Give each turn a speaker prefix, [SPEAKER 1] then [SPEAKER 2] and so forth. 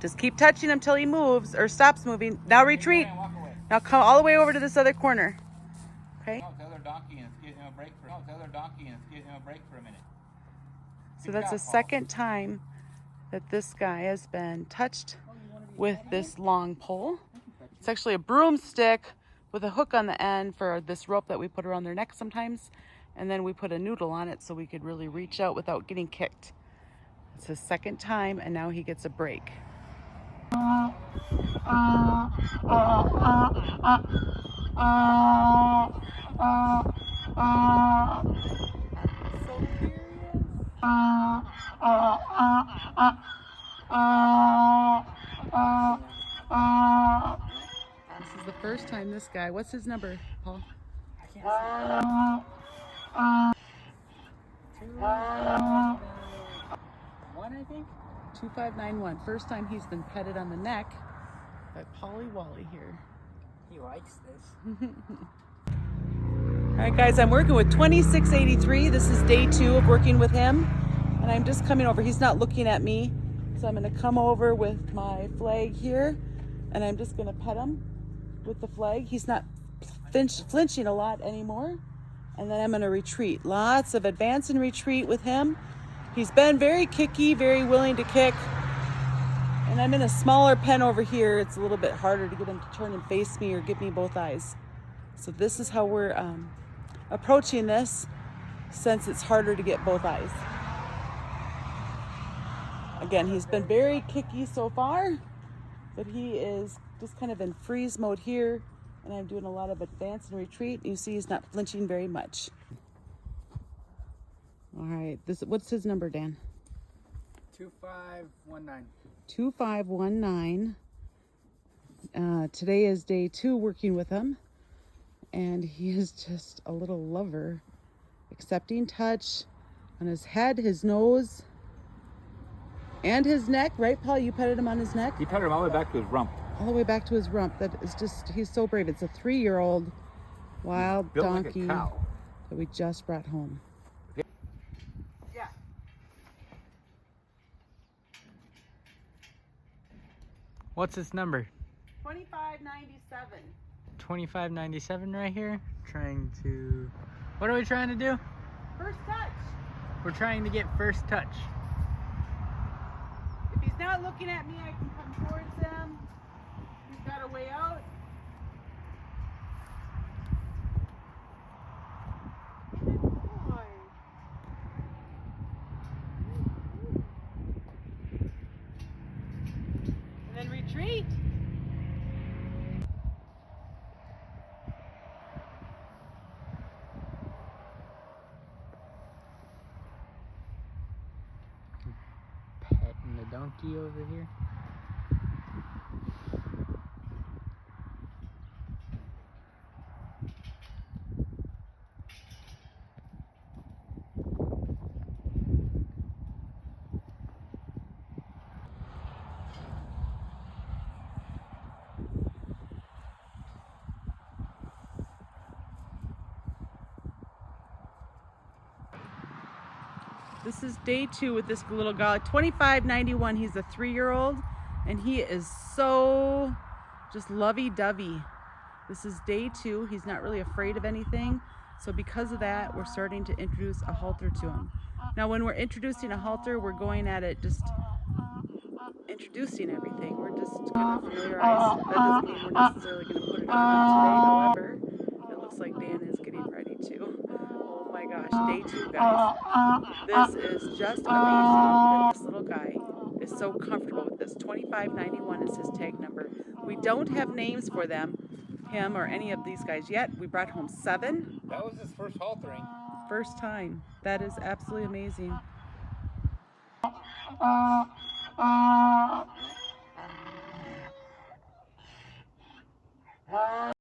[SPEAKER 1] Just keep touching him till he moves or stops moving. Now retreat. Now come all the way over to this other corner. Okay.
[SPEAKER 2] No, tell their donkey and get him a break for. No, tell their donkey and get him a break for a minute.
[SPEAKER 1] So that's the second time that this guy has been touched with this long pole. It's actually a broomstick with a hook on the end for this rope that we put around their neck sometimes. And then we put a noodle on it so we could really reach out without getting kicked. It's his second time, and now he gets a break. So curious. This is the first time this guy, what's his number, Paul?
[SPEAKER 2] I can't see. 251, I think.
[SPEAKER 1] 2591. First time he's been petted on the neck by Polly Wally here.
[SPEAKER 2] He likes this.
[SPEAKER 1] All right, guys, I'm working with 2683. This is day 2 of working with him. And I'm just coming over. He's not looking at me. So I'm going to come over with my flag here. And I'm just going to pet him with the flag. He's not flinching a lot anymore. And then I'm going to retreat. Lots of advance and retreat with him. He's been very kicky, very willing to kick. And I'm in a smaller pen over here. It's a little bit harder to get him to turn and face me or give me both eyes. So this is how we're approaching this, since it's harder to get both eyes. Again, he's been very kicky so far, but he is just kind of in freeze mode here. And I'm doing a lot of advance and retreat. You see he's not flinching very much. All right, what's his number, Dan?
[SPEAKER 2] 2519.
[SPEAKER 1] 2519. Today is day 2 working with him. And he is just a little lover. Accepting touch on his head, his nose, and his neck. Right, Paul? You petted him on his neck?
[SPEAKER 2] He petted him all the way back to his rump.
[SPEAKER 1] All the way back to his rump. That is just, he's so brave. It's a 3-year-old wild donkey
[SPEAKER 2] like a cow.
[SPEAKER 1] that we just brought home.
[SPEAKER 2] Yeah. What's his number?
[SPEAKER 1] 2597.
[SPEAKER 2] 2597 right here. Trying to... What are we trying to do?
[SPEAKER 1] First touch.
[SPEAKER 2] We're trying to get first touch.
[SPEAKER 1] If he's not looking at me, I can come towards him. He's got a way out. Good boy. And then retreat.
[SPEAKER 2] Petting the donkey over here.
[SPEAKER 1] This is day 2 with this little guy, 2591. He's a 3-year-old, and he is so just lovey-dovey. This is day 2. He's not really afraid of anything. So because of that, we're starting to introduce a halter to him. Now, when we're introducing a halter, we're going at it just introducing everything. We're just going to familiarize. That doesn't mean we're necessarily going to put it on him today. However, it looks like Dan is getting ready to. Oh my gosh, day 2, guys. This is just amazing that this little guy is so comfortable with this. 2591 is his tag number. We don't have names for them, him or any of these guys yet. We brought home 7.
[SPEAKER 2] That was his first haltering.
[SPEAKER 1] First time. That is absolutely amazing.